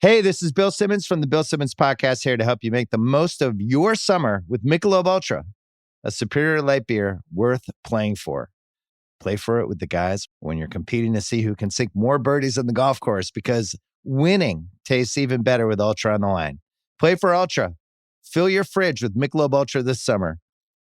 Hey, this is Bill Simmons from the Bill Simmons Podcast, here to help you make the most of your summer with Michelob Ultra, a superior light beer worth playing for. Play for it with the guys when you're competing to see who can sink more birdies on the golf course, because winning tastes even better with Ultra on the line. Play for Ultra. Fill your fridge with Michelob Ultra this summer.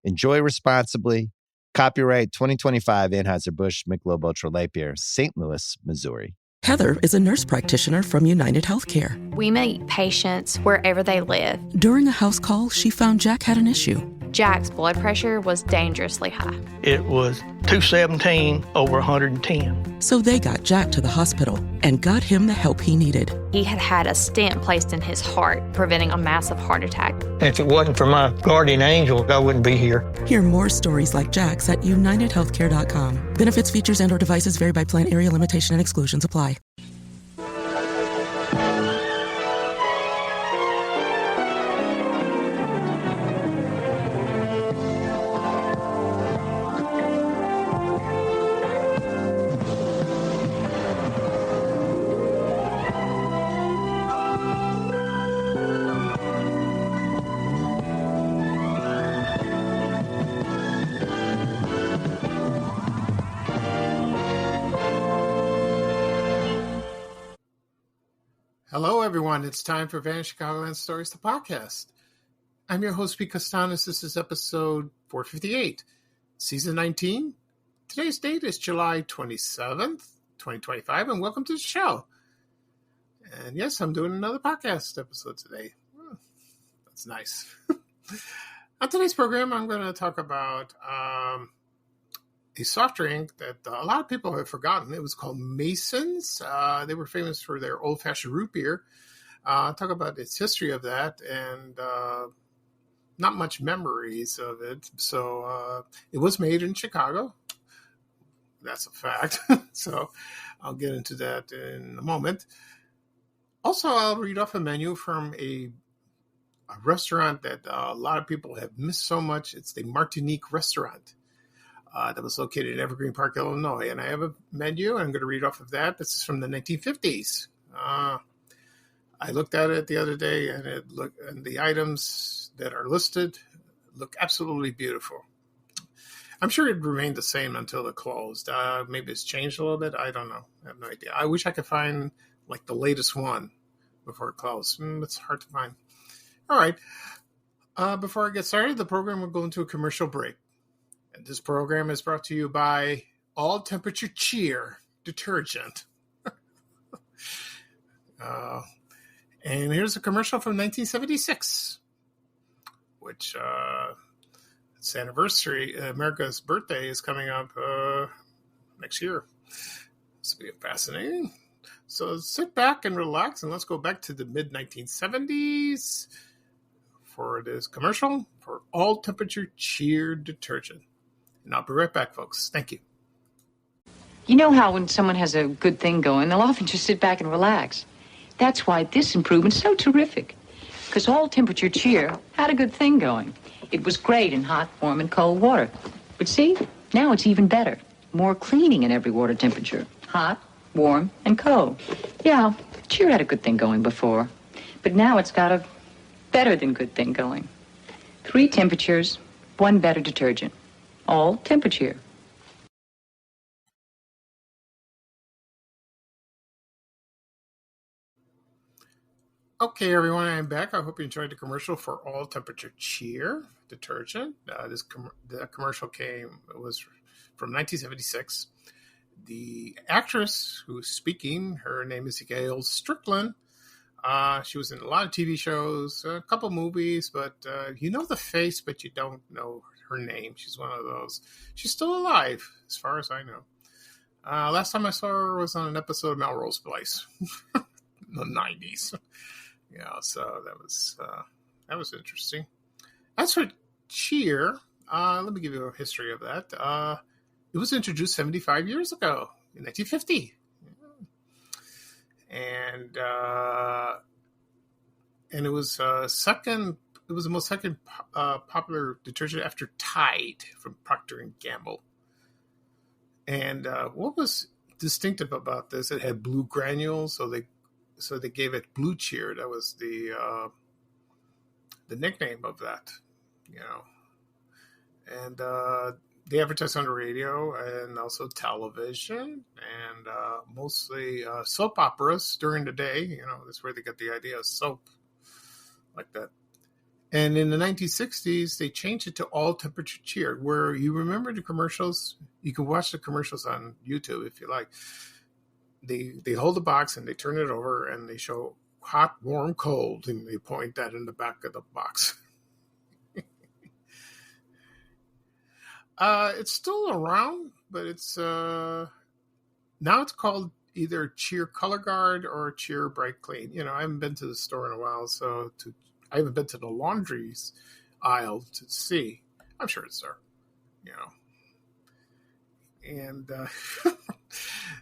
Enjoy responsibly. Copyright 2025 Anheuser-Busch Michelob Ultra Light Beer, St. Louis, Missouri. Heather is a nurse practitioner from United Healthcare. We meet patients wherever they live. During a house call, she found Jack had an issue. Jack's blood pressure was dangerously high. It was 217 over 110. So they got Jack to the hospital and got him the help he needed. He had had a stent placed in his heart, preventing a massive heart attack. If it wasn't for my guardian angel, I wouldn't be here. Hear more stories like Jack's at UnitedHealthcare.com. Benefits, features, and/or devices vary by plan, area, limitation, and exclusions apply. Hello, everyone. It's time for Vanished Chicagoland Stories, the podcast. I'm your host, Pete Costanis. This is episode 458, season 19. Today's date is July 27th, 2025, and welcome to the show. And yes, I'm doing another podcast episode today. That's nice. On today's program, I'm going to talk about a soft drink that a lot of people have forgotten. It was called Mason's. They were famous for their old-fashioned root beer. Talk about its history of that, and not much memories of it. So it was made in Chicago. That's a fact. So I'll get into that in a moment. Also, I'll read off a menu from a restaurant that a lot of people have missed so much. It's the Martinique Restaurant. That was located in Evergreen Park, Illinois. And I have a menu, and I'm going to read off of that. This is from the 1950s. I looked at it the other day, and and the items that are listed look absolutely beautiful. I'm sure it remained the same until it closed. Maybe it's changed a little bit. I don't know. I have no idea. I wish I could find like the latest one before it closed. It's hard to find. All right. Before I get started, the program will go into a commercial break. And this program is brought to you by All Temperature Cheer detergent. And here's a commercial from 1976, which its anniversary, America's birthday, is coming up next year. This will be fascinating. So sit back and relax, and let's go back to the mid-1970s for this commercial for All Temperature Cheer detergent. And I'll be right back, folks. Thank you. You know how when someone has a good thing going, they'll often just sit back and relax. That's why this improvement's so terrific. Because All Temperature Cheer had a good thing going. It was great in hot, warm, and cold water. But see, now it's even better. More cleaning in every water temperature. Hot, warm, and cold. Yeah, Cheer had a good thing going before. But now it's got a better than good thing going. 3 temperatures, 1 better detergent. All Temperature. Okay, everyone, I'm back. I hope you enjoyed the commercial for All Temperature Cheer detergent. The commercial was from 1976. The actress who's speaking, her name is Gail Strickland. She was in a lot of TV shows, a couple movies, but you know the face, but you don't know her name. She's one of those. She's still alive, as far as I know. Last time I saw her was on an episode of Melrose Place in the 90s. Yeah, so that was interesting. As for Cheer, let me give you a history of that. It was introduced 75 years ago in 1950, and it was second. It was the most second popular detergent after Tide from Procter and Gamble. And what was distinctive about this? It had blue granules, so they so they gave it Blue Cheer. That was the nickname of that, and they advertised on the radio and also television, and mostly soap operas during the day. That's where they got the idea of soap like that. And in the 1960s, they changed it to all temperature cheer, where you remember the commercials. You can watch the commercials on YouTube if you like. They hold the box and they turn it over and they show hot, warm, cold, and they point that in the back of the box. It's still around, but it's now it's called either Cheer Color Guard or Cheer Bright Clean. I haven't been to the store in a while, I haven't been to the laundries aisle to see. I'm sure it's there, And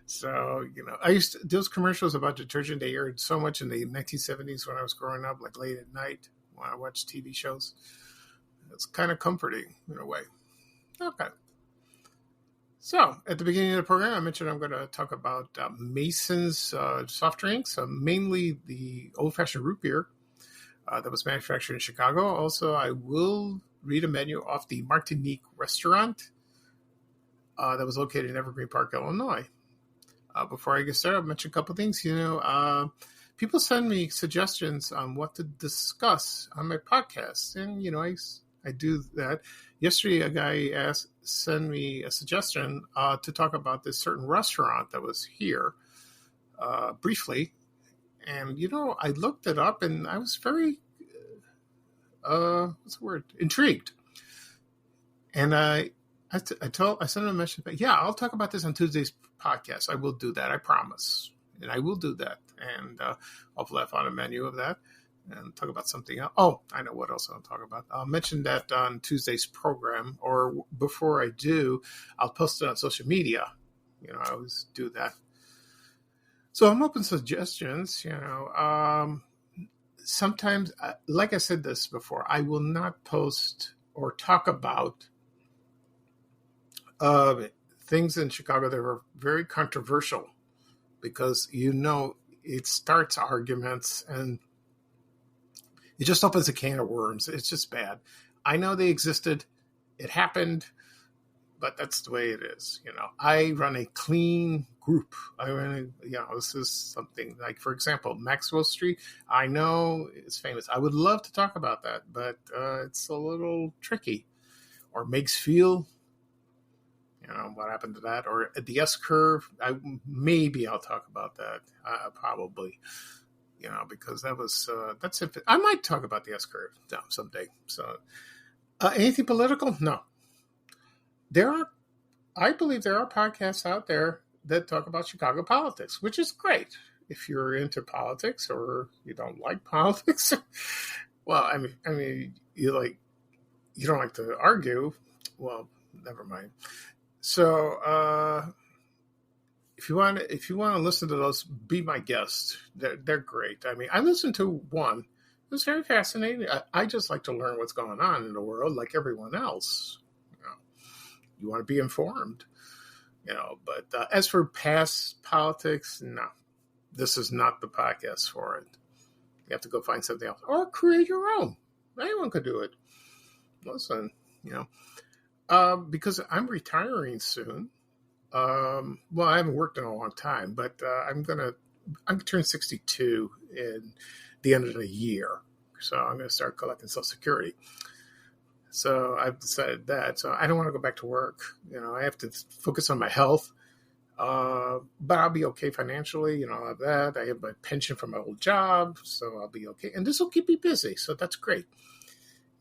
so, I used to, those commercials about detergent, they aired so much in the 1970s when I was growing up, like late at night when I watched TV shows. It's kind of comforting in a way. Okay. So, at the beginning of the program, I mentioned I'm going to talk about Mason's soft drinks, mainly the old-fashioned root beer that was manufactured in Chicago. Also, I will read a menu off the Martinique Restaurant that was located in Evergreen Park, Illinois. Before I get started, I'll mention a couple things. People send me suggestions on what to discuss on my podcast, and I do that. Yesterday, a guy sent me a suggestion to talk about this certain restaurant that was here briefly. And, I looked it up and I was very, intrigued. And I sent him a message, but yeah, I'll talk about this on Tuesday's podcast. I will do that. I promise. And I will do that. And hopefully I found a menu of that and talk about something else. Oh, I know what else I'll talk about. I'll mention that on Tuesday's program, or before I do, I'll post it on social media. I always do that. So I'm open to suggestions, sometimes, like I said this before, I will not post or talk about things in Chicago that are very controversial because, it starts arguments and it just opens a can of worms. It's just bad. I know they existed. It happened. But that's the way it is. I run a clean group. This is something like, for example, Maxwell Street. I know it's famous. I would love to talk about that, but it's a little tricky. Or Makes Feel, what happened to that? Or at the S curve, maybe I'll talk about that. Probably, because that was, that's it. I might talk about the S curve someday. So anything political? No. I believe there are podcasts out there that talk about Chicago politics, which is great. If you're into politics or you don't like politics, well, I mean, you don't like to argue. Well, never mind. So, if you want to listen to those, be my guest. They're great. I mean, I listened to one. It was very fascinating. I just like to learn what's going on in the world, like everyone else. You want to be informed, but as for past politics, no, this is not the podcast for it. You have to go find something else or create your own. Anyone could do it. Listen, because I'm retiring soon. Well, I haven't worked in a long time, but I'm going to turn 62 in the end of the year. So I'm going to start collecting Social Security. So I've decided that. So I don't want to go back to work. I have to focus on my health. But I'll be okay financially. I'll have that. I have my pension from my old job, so I'll be okay. And this will keep me busy, so that's great.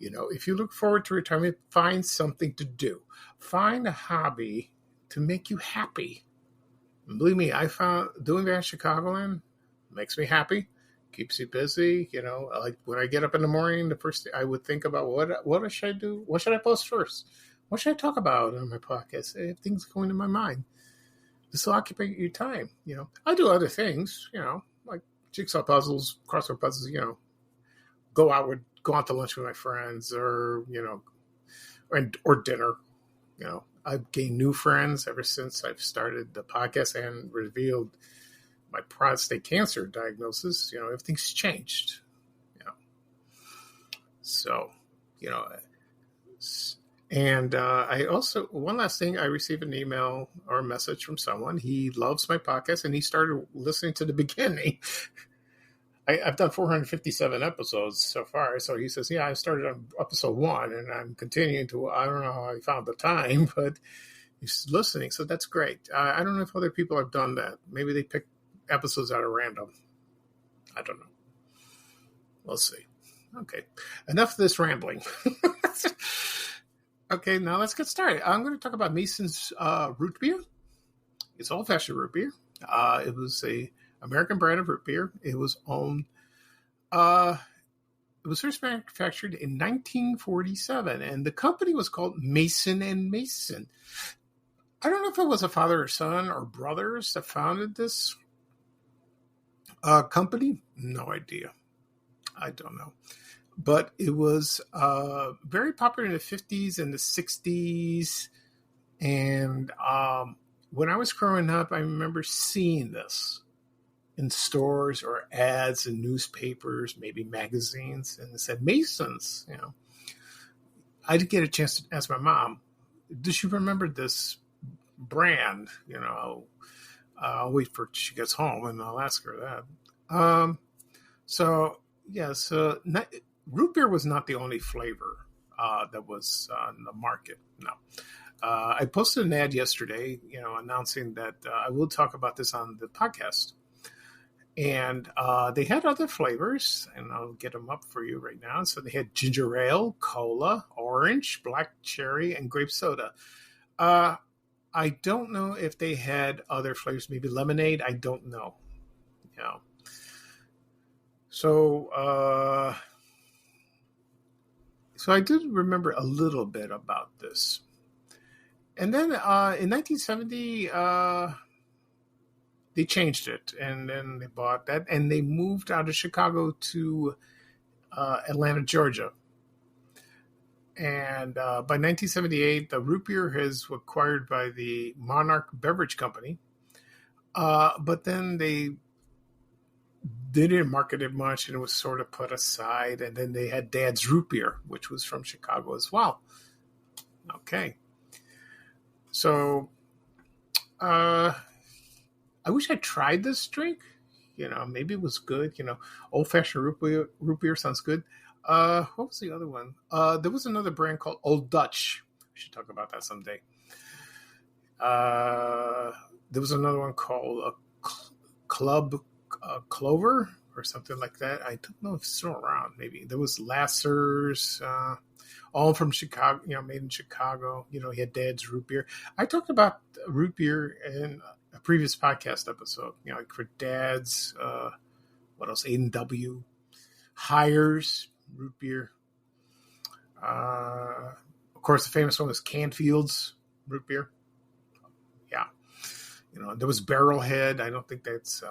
If you look forward to retirement, find something to do. Find a hobby to make you happy. And believe me, I found doing that in Chicagoland makes me happy. Keeps you busy, like when I get up in the morning, the first thing I would think about what should I do? What should I post first? What should I talk about on my podcast? I have things going in my mind. This will occupy your time, I do other things, like jigsaw puzzles, crossword puzzles, go out to lunch with my friends or dinner, I've gained new friends ever since I've started the podcast and revealed my prostate cancer diagnosis, everything's changed. So, and I also, one last thing, I received an email or a message from someone. He loves my podcast and he started listening to the beginning. I've done 457 episodes so far. So he says, yeah, I started on episode 1 and I'm continuing to, I don't know how I found the time, but he's listening. So that's great. I don't know if other people have done that. Maybe they pick episodes out of random. I don't know. We'll see. Okay. Enough of this rambling. Okay, now let's get started. I'm going to talk about Mason's root beer. It's old-fashioned root beer. It was a American brand of root beer. It was owned. It was first manufactured in 1947, and the company was called Mason and Mason. I don't know if it was a father or son or brothers that founded this company. No idea. I don't know. But it was very popular in the 50s and the 60s. And when I was growing up, I remember seeing this in stores or ads in newspapers, maybe magazines, and it said Masons. I did get a chance to ask my mom, does she remember this brand? I'll wait for she gets home and I'll ask her that. Root beer was not the only flavor that was on the market. No. I posted an ad yesterday, announcing that I will talk about this on the podcast. And they had other flavors, and I'll get them up for you right now. So they had ginger ale, cola, orange, black cherry, and grape soda. I don't know if they had other flavors, maybe lemonade. I don't know. So I did remember a little bit about this. And then in 1970, they changed it, and then they bought that, and they moved out of Chicago to Atlanta, Georgia. And by 1978, the root beer was acquired by the Monarch Beverage Company. But then they didn't market it much, and it was sort of put aside. And then they had Dad's Root Beer, which was from Chicago as well. Okay. So I wish I tried this drink. Maybe it was good. Old-fashioned root beer sounds good. What was the other one? There was another brand called Old Dutch. We should talk about that someday. There was another one called Club Clover or something like that. I don't know if it's still around. Maybe there was Lasser's, all from Chicago. Made in Chicago. He had Dad's root beer. I talked about root beer in a previous podcast episode. Like for Dad's, what else? A&W, Hires root beer. Of course, the famous one was Canfield's root beer. Yeah. There was Barrelhead. I don't think that's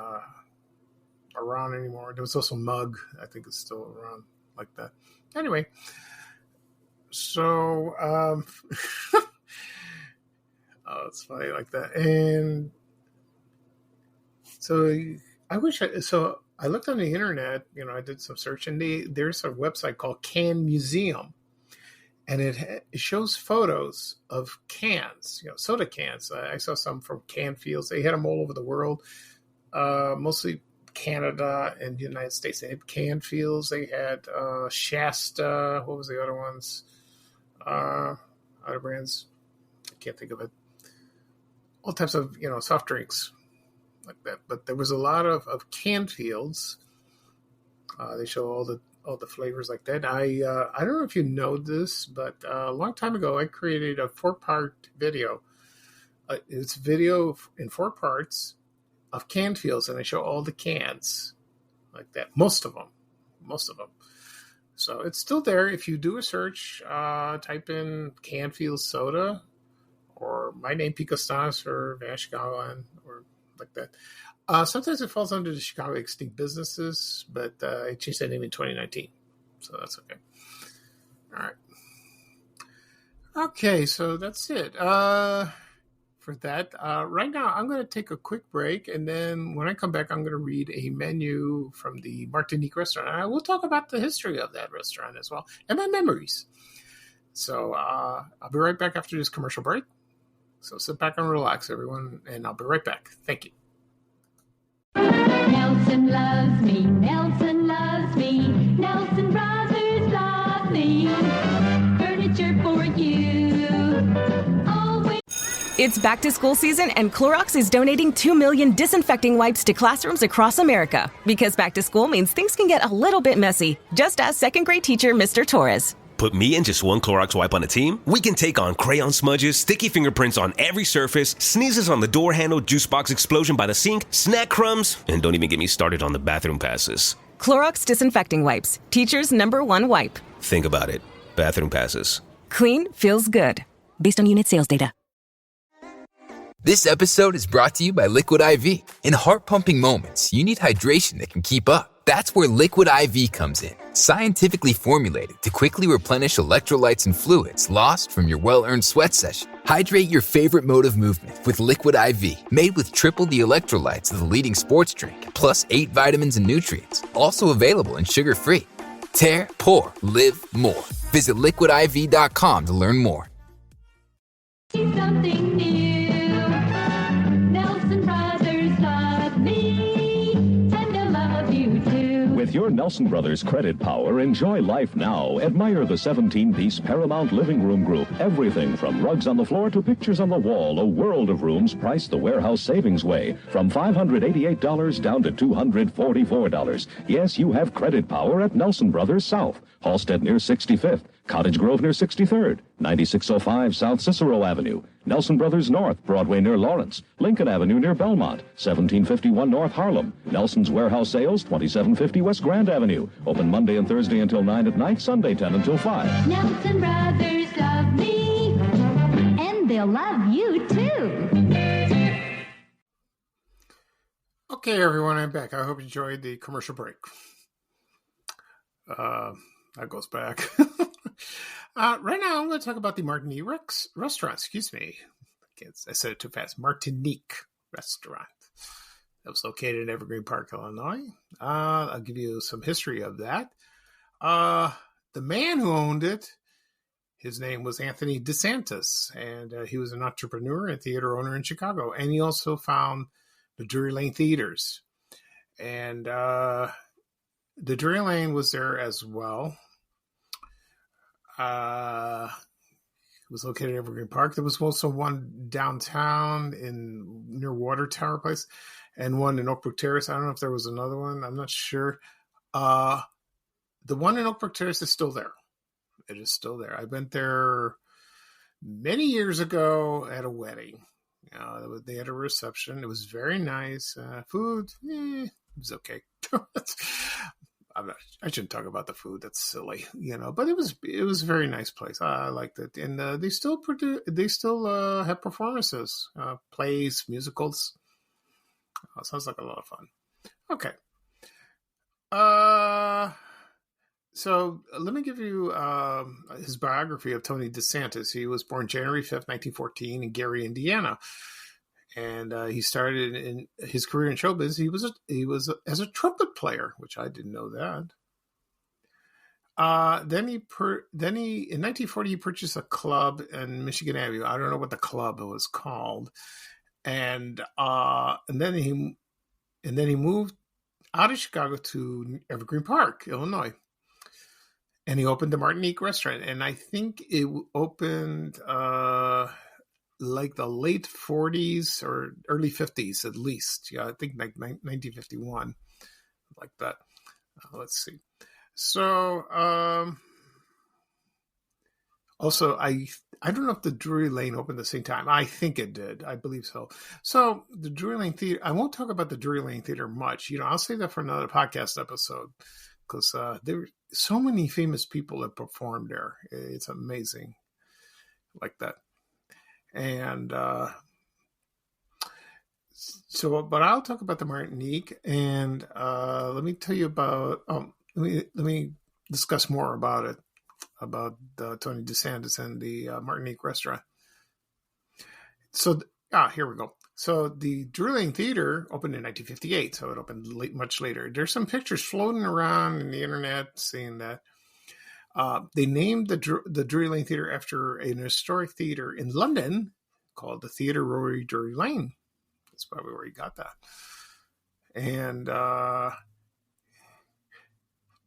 around anymore. There was also Mug. I think it's still around like that. Anyway, so it's funny like that. And so I looked on the internet, I did some search, and there's a website called Can Museum, and it shows photos of cans, soda cans. I saw some from Canfields. They had them all over the world, mostly Canada and the United States. They had Canfields. They had Shasta. What was the other ones? Other brands. I can't think of it. All types of, soft drinks like that. But there was a lot of Canfields. They show all the flavors like that. I don't know if you know this, but a long time ago I created a 4-part video. It's video in 4 parts of Canfields, and I show all the cans like that. Most of them. So it's still there. If you do a search, type in Canfield soda or my name, Pico Stanis, or Vashgalan, or like that. Sometimes it falls under the Chicago Extinct Businesses, but I changed that name in 2019. So that's okay. All right. Okay, so that's it. for that. Right now, I'm going to take a quick break, and then when I come back, I'm going to read a menu from the Martinique Restaurant. And I will talk about the history of that restaurant as well, and my memories. So I'll be right back after this commercial break. So sit back and relax, everyone, and I'll be right back. Thank you. Nelson loves me, Nelson loves me, Nelson Brothers love me. Furniture for you. Always. It's back to school season, and Clorox is donating 2 million disinfecting wipes to classrooms across America. Because back to school means things can get a little bit messy. Just ask second grade teacher Mr. Torres. Put me and just one Clorox wipe on a team? We can take on crayon smudges, sticky fingerprints on every surface, sneezes on the door handle, juice box explosion by the sink, snack crumbs, and don't even get me started on the bathroom passes. Clorox disinfecting wipes. Teacher's #1 wipe. Think about it. Bathroom passes. Clean feels good. Based on unit sales data. This episode is brought to you by Liquid IV. In heart-pumping moments, you need hydration that can keep up. That's where Liquid IV comes in. Scientifically formulated to quickly replenish electrolytes and fluids lost from your well-earned sweat session. Hydrate your favorite mode of movement with Liquid IV. Made with triple the electrolytes of the leading sports drink, plus 8 vitamins and nutrients. Also available and sugar-free. Tear, pour, live more. Visit liquidiv.com to learn more. Something new. Nelson Brothers love me, and they'll love you too. With your Nelson Brothers credit power, enjoy life now. Admire the 17-piece Paramount Living Room Group. Everything from rugs on the floor to pictures on the wall. A world of rooms priced the warehouse savings way. From $588 down to $244. Yes, you have credit power at Nelson Brothers South. Halstead near 65th. Cottage Grove near 63rd, 9605 South Cicero Avenue, Nelson Brothers North, Broadway near Lawrence, Lincoln Avenue near Belmont, 1751 North Harlem, Nelson's Warehouse Sales, 2750 West Grand Avenue, open Monday and Thursday until 9 at night, Sunday 10 until 5. Nelson Brothers love me, and they'll love you too. Okay, everyone, I'm back. I hope you enjoyed the commercial break. That goes back. Right now, I'm going to talk about the Martinique Restaurant. Excuse me. I said it too fast. Martinique Restaurant. That was located in Evergreen Park, Illinois. I'll give you some history of that. The man who owned it, his name was Anthony DeSantis, and he was an entrepreneur and theater owner in Chicago. And he also found the Drury Lane Theaters. And the Drury Lane was there as well. It was located in Evergreen Park. There was also one downtown near Water Tower Place and one in Oakbrook Terrace. I don't know if there was another one. I'm not sure. The one in Oakbrook Terrace is still there. It is still there. I went there many years ago at a wedding. They had a reception. It was very nice. Food, it was okay. I shouldn't talk about the food. That's silly, But it was a very nice place. I liked it, and they still have performances, plays, musicals. Sounds like a lot of fun. Okay. So let me give you his biography of Tony DeSantis. He was born January 5th, 1914, in Gary, Indiana. And he started in his career in showbiz. He was as a trumpet player, which I didn't know that. Then in 1940 he purchased a club in Michigan Avenue. I don't know what the club was called, and then he moved out of Chicago to Evergreen Park, Illinois, and he opened the Martinique Restaurant. And I think it opened like the late 40s or early 50s at least. Yeah, I think like 1951, like that. Let's see. So, also, I don't know if the Drury Lane opened at the same time. I think it did. I believe so. So the Drury Lane Theater, I won't talk about the Drury Lane Theater much. I'll save that for another podcast episode because there were so many famous people that performed there. It's amazing like that. And but I'll talk about the Martinique, and let me tell you about. Let me discuss more about it, about Tony DeSantis and the Martinique Restaurant. So Here we go. So the Drury Theater opened in 1958, so it opened much later. There's some pictures floating around in the internet saying that they named the Drury Lane Theater after an historic theater in London called the Theatre Rory Drury Lane. That's probably where he got that. And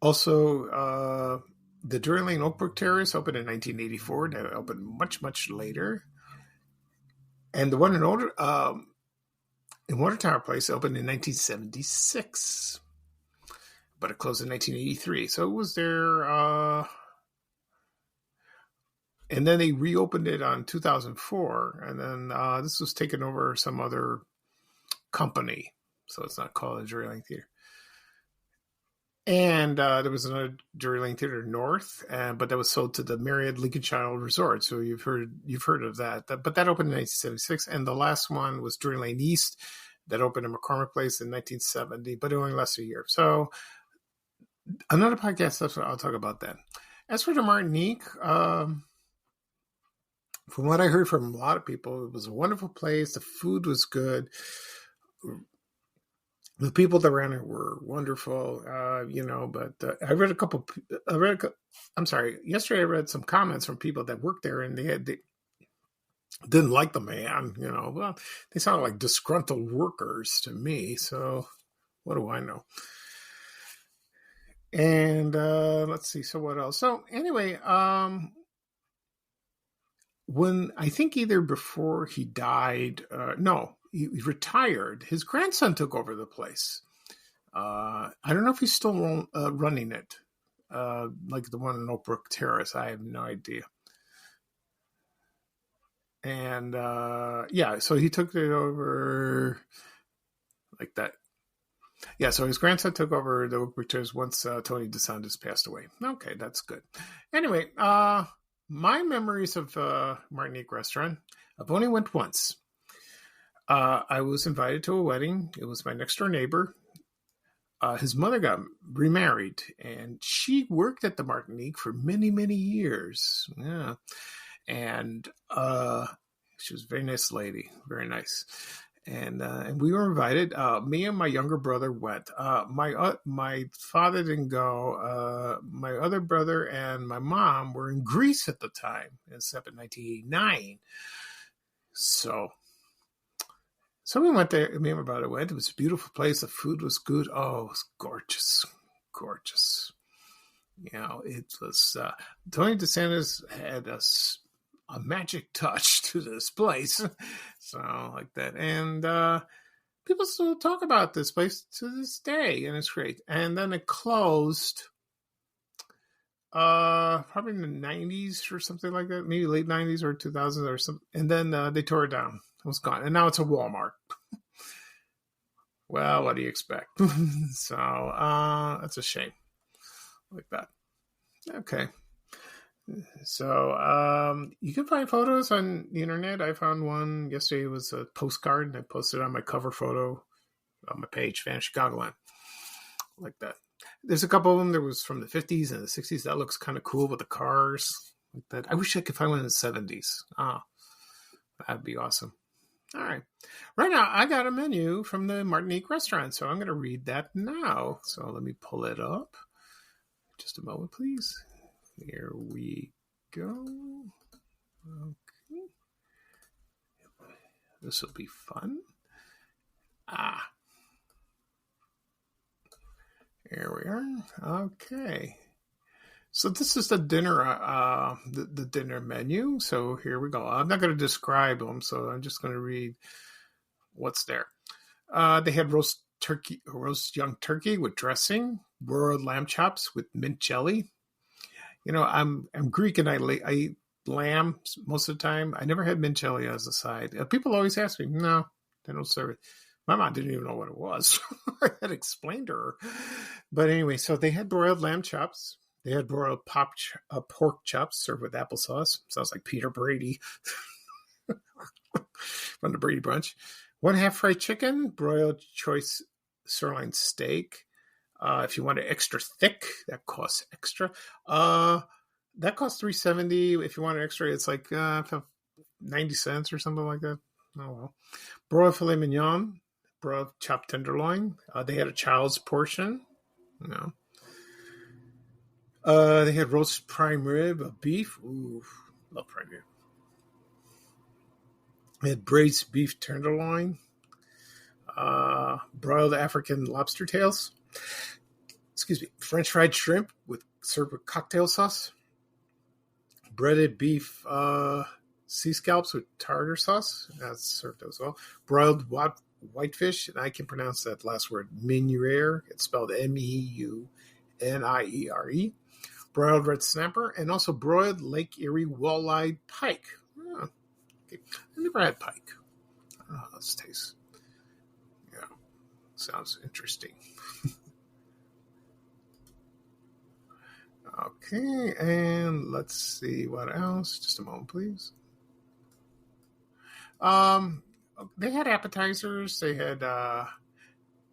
also, the Drury Lane Oakbrook Terrace opened in 1984. That opened much, much later. And the one in Water Tower Place opened in 1976. But it closed in 1983. So it was there. And then they reopened it on 2004. And then this was taken over some other company. So it's not called a Drury Lane Theater. And there was another Drury Lane Theater North, but that was sold to the Marriott Lincolnshire Resort. So you've heard of that. But that opened in 1976. And the last one was Drury Lane East that opened in McCormick Place in 1970, but it only lasted a year. So another podcast episode, I'll talk about that. As for the Martinique, from what I heard from a lot of people, it was a wonderful place. The food was good. The people that ran it were wonderful, but I read yesterday I read some comments from people that worked there, and they didn't like the man, well, they sounded like disgruntled workers to me. So what do I know? And let's see. So what else? So anyway, when I think either before he died, he retired. His grandson took over the place. I don't know if he's still running it, like the one in Oakbrook Terrace. I have no idea. And so he took it over like that. Yeah, so his grandson took over the Oakbrook Terrace once Tony DeSantis passed away. Okay, that's good. Anyway, my memories of Martinique Restaurant, I've only went once. I was invited to a wedding. It was my next door neighbor. His mother got remarried, and she worked at the Martinique for many, many years. Yeah. And she was a very nice lady, very nice. And we were invited. Me and my younger brother went. My father didn't go. My other brother and my mom were in Greece at the time, except in 1989. So we went there. Me and my brother went. It was a beautiful place. The food was good. Oh, it was gorgeous, gorgeous. It was. Tony DeSantis had a magic touch to this place, so like that. And people still talk about this place to this day, and it's great. And then it closed, probably in the 90s or something like that, maybe late 90s or 2000s or something. And then they tore it down. It was gone. And now it's a Walmart. Well, what do you expect? So that's a shame. Like that. Okay. So you can find photos on the internet. I found one yesterday. It was a postcard, and I posted on my cover photo on my page, Van Chicagoland. Like that. There's a couple of them. There was from the 50s and the 60s. That looks kind of cool with the cars. Like that. I wish I could find one in the 70s. That'd be awesome. All right. Right now, I got a menu from the Martinique Restaurant, so I'm going to read that now. So let me pull it up. Just a moment, please. Here we go. Okay. This will be fun. Here we are. Okay. So this is the dinner, the dinner menu. So here we go. I'm not going to describe them, so I'm just going to read what's there. They had roast young turkey with dressing, broiled lamb chops with mint jelly. I'm Greek and I eat lamb most of the time. I never had mint jelly as a side. People always ask me, no, they don't serve it. My mom didn't even know what it was. I had explained to her. But anyway, so they had broiled lamb chops. They had broiled pork chops served with applesauce. Sounds like Peter Brady from the Brady Brunch. 1/2 fried chicken, broiled choice sirloin steak. If you want it extra thick, that costs extra. That costs $3.70. If you want it extra, it's like 90 cents or something like that. Oh, well. Broiled filet mignon, broiled chopped tenderloin. They had a child's portion. No. They had roast prime rib of beef. Ooh, love prime rib. They had braised beef tenderloin. Broiled African lobster tails. Excuse me. French fried shrimp served with cocktail sauce. Breaded beef sea scallops with tartar sauce. That's served as well. Broiled whitefish, and I can pronounce that last word, Meuniere. It's spelled Meuniere. Broiled red snapper, and also broiled Lake Erie walleye pike. Oh, okay. I never had pike. I don't know how this tastes. Yeah, sounds interesting. Okay, and let's see what else. Just a moment, please. They had appetizers. They had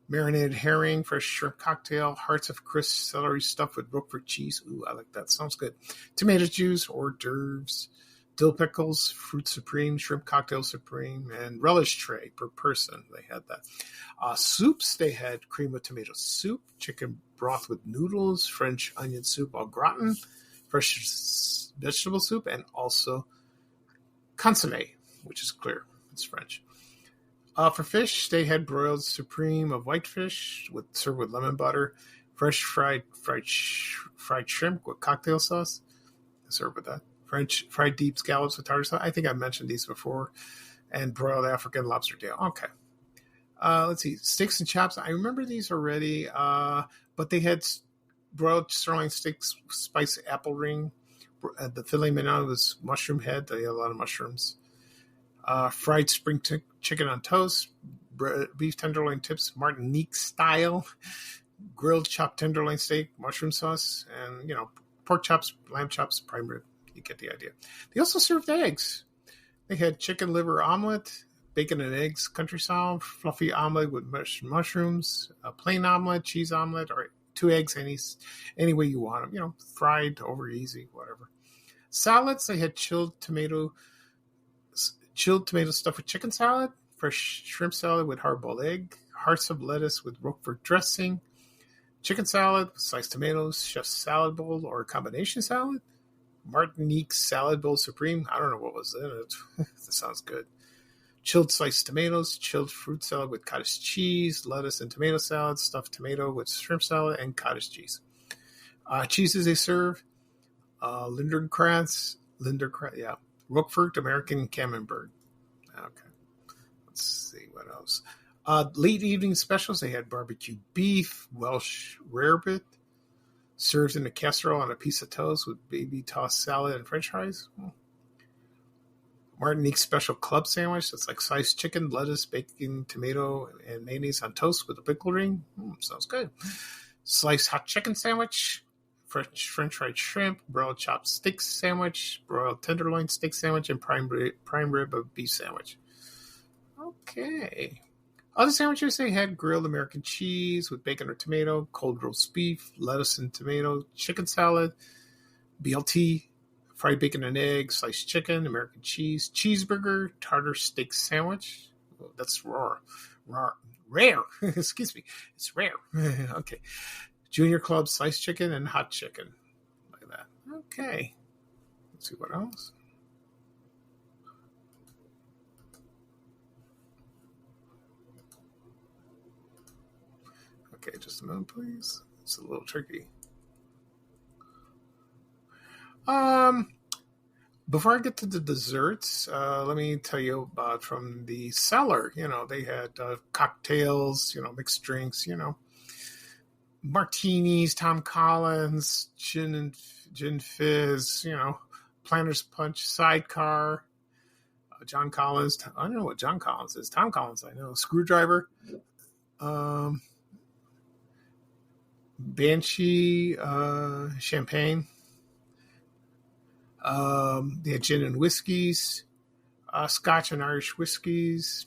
marinated herring, fresh shrimp cocktail, hearts of crisp celery stuffed with Roquefort cheese. Ooh, I like that. Sounds good. Tomato juice, hors d'oeuvres, dill pickles, fruit supreme, shrimp cocktail supreme, and relish tray per person. They had that. Soups, they had cream of tomato soup, chicken broth with noodles, French onion soup au gratin, fresh vegetable soup, and also consommé, which is clear. It's French. For fish, they had broiled supreme of whitefish served with lemon butter, fresh fried shrimp with cocktail sauce, served with that. French fried deep scallops with tartar sauce. I think I mentioned these before. And broiled African lobster tail. Okay. Let's see. Steaks and chops. I remember these already, but they had broiled sirloin steaks, spicy apple ring. The filet mignon was mushroom head. They had a lot of mushrooms. Fried spring chicken on toast, beef tenderloin tips, Martinique style, grilled chopped tenderloin steak, mushroom sauce, and, pork chops, lamb chops, prime rib. You get the idea. They also served eggs. They had chicken liver omelet, bacon and eggs, country style, fluffy omelet with mushrooms, a plain omelet, cheese omelet, or 2 eggs, any way you want them. Fried, over easy, whatever. Salads, they had chilled tomato stuffed with chicken salad, fresh shrimp salad with hard-boiled egg, hearts of lettuce with Roquefort dressing, chicken salad with sliced tomatoes, chef's salad bowl or a combination salad, Martinique salad bowl supreme. I don't know what was in it. That sounds good. Chilled sliced tomatoes, chilled fruit salad with cottage cheese, lettuce and tomato salad, stuffed tomato with shrimp salad, and cottage cheese. Cheeses they serve, Roquefort, American Camembert. Okay. Let's see what else. Late evening specials. They had barbecue beef, Welsh rarebit, served in a casserole on a piece of toast with baby tossed salad and French fries. Martinique special club sandwich. That's like sliced chicken, lettuce, bacon, tomato, and mayonnaise on toast with a pickle ring. Sounds good. Sliced hot chicken sandwich. French fried shrimp, broiled chopped steak sandwich, broiled tenderloin steak sandwich, and prime rib of beef sandwich. Okay. Other sandwiches, they had grilled American cheese with bacon or tomato, cold roast beef, lettuce and tomato, chicken salad, BLT, fried bacon and egg, sliced chicken, American cheese, cheeseburger, tartar steak sandwich. Oh, that's rare. Excuse me. It's rare. Okay. Junior Club sliced chicken and hot chicken. Like that. Okay. Let's see what else. Okay, just a moment, please. It's a little tricky. Before I get to the desserts, let me tell you about from the cellar. They had cocktails, mixed drinks, martinis, Tom Collins, gin fizz, Planter's Punch, Sidecar, John Collins. I don't know what John Collins is. Tom Collins, I know. Screwdriver, Banshee, champagne. They had gin and whiskeys, Scotch and Irish whiskeys,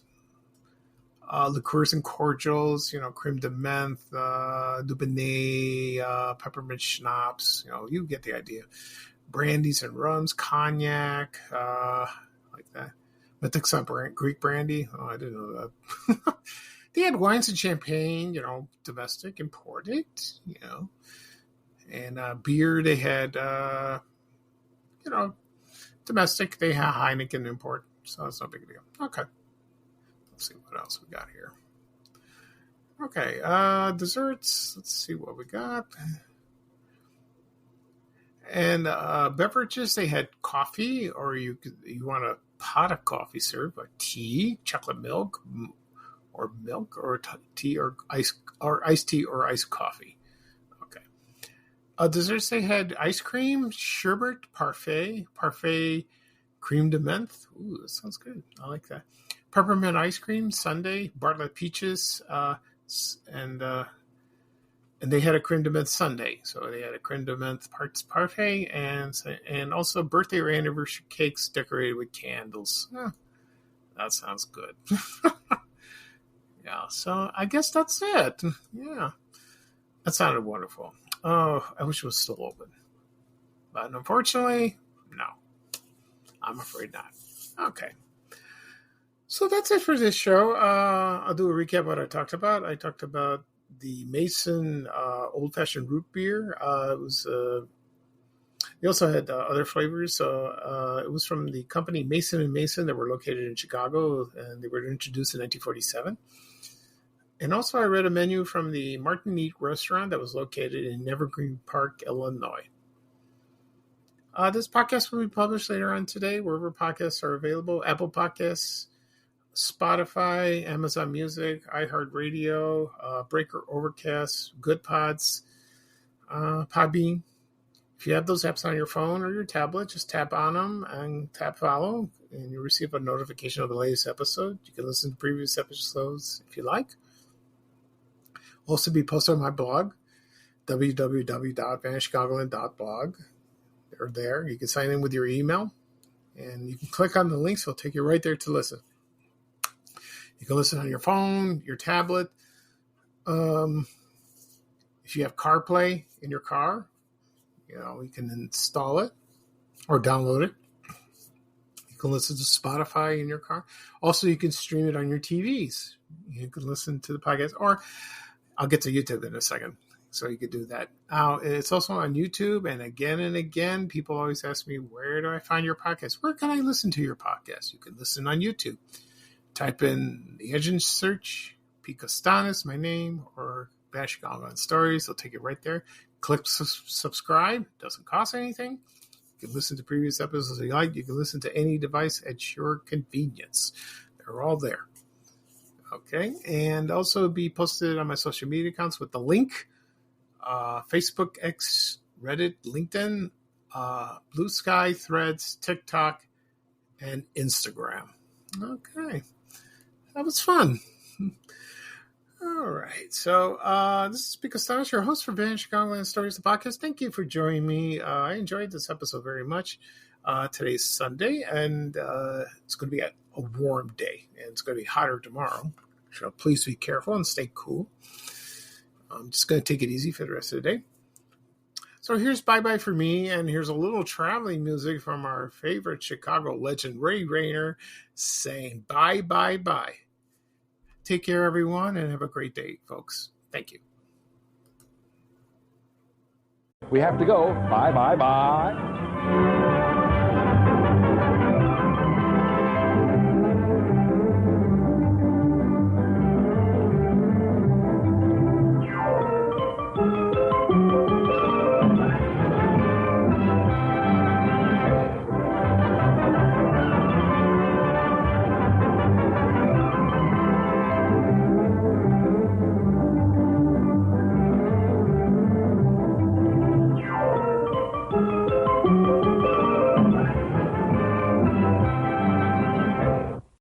liqueurs and cordials, creme de menthe, Dubonnet, peppermint schnapps, you get the idea. Brandies and rums, cognac, like that. Mythic's on Greek brandy. Oh, I didn't know that. They had wines and champagne, domestic, imported, And beer, they had, domestic. They had Heineken import. So that's no big deal. Okay. Let's see what else we got here. Okay. Desserts. Let's see what we got. And beverages, they had coffee, or you want a pot of coffee served, or tea, chocolate milk, or tea, or iced tea, or iced coffee. Okay. Desserts, they had ice cream, sherbet, parfait, creme de menthe. Ooh, that sounds good. I like that. Peppermint ice cream, sundae, Bartlett peaches, and they had a creme de menthe sundae. So they had a creme de menthe parfait and also birthday or anniversary cakes decorated with candles. That sounds good. Yeah, so I guess that's it. Yeah, that sounded wonderful. Oh, I wish it was still open. But unfortunately, no. I'm afraid not. Okay. So that's it for this show. I'll do a recap of what I talked about. I talked about the Mason old-fashioned root beer. They also had other flavors. So it was from the company Mason & Mason that were located in Chicago, and they were introduced in 1947. And also I read a menu from the Martinique Restaurant that was located in Evergreen Park, Illinois. This podcast will be published later on today, wherever podcasts are available. Apple Podcasts, Spotify, Amazon Music, iHeartRadio, Breaker, Overcast, Good Pods, Podbean. If you have those apps on your phone or your tablet, just tap on them and tap follow, and you'll receive a notification of the latest episode. You can listen to previous episodes if you like. Will also be posted on my blog, www.vanishgoggling.blog. They're there. You can sign in with your email, and you can click on the links. It'll take you right there to listen. You can listen on your phone, your tablet. If you have CarPlay in your car, you can install it or download it. You can listen to Spotify in your car. Also, you can stream it on your TVs. You can listen to the podcast, or I'll get to YouTube in a second. So you could do that. It's also on YouTube. And again, people always ask me, where do I find your podcast? Where can I listen to your podcast? You can listen on YouTube. Type in the engine search, P. Costanis, my name, or Vanishing Goggling Stories. It'll take you right there. Click subscribe. Doesn't cost anything. You can listen to previous episodes if you like. You can listen to any device at your convenience. They're all there. Okay. And also be posted on my social media accounts with the link. Facebook, X, Reddit, LinkedIn, Blue Sky, Threads, TikTok, and Instagram. Okay. That was fun. All right. So this is P. Costanis, your host for Vanishing Goggling Stories, the podcast. Thank you for joining me. I enjoyed this episode very much. Today's Sunday, and it's going to be a warm day, and it's going to be hotter tomorrow. So please be careful and stay cool. I'm just going to take it easy for the rest of the day. So here's bye-bye for me, and here's a little traveling music from our favorite Chicago legend, Ray Rayner, saying bye, bye, bye. Take care, everyone, and have a great day, folks. Thank you. We have to go. Bye, bye, bye.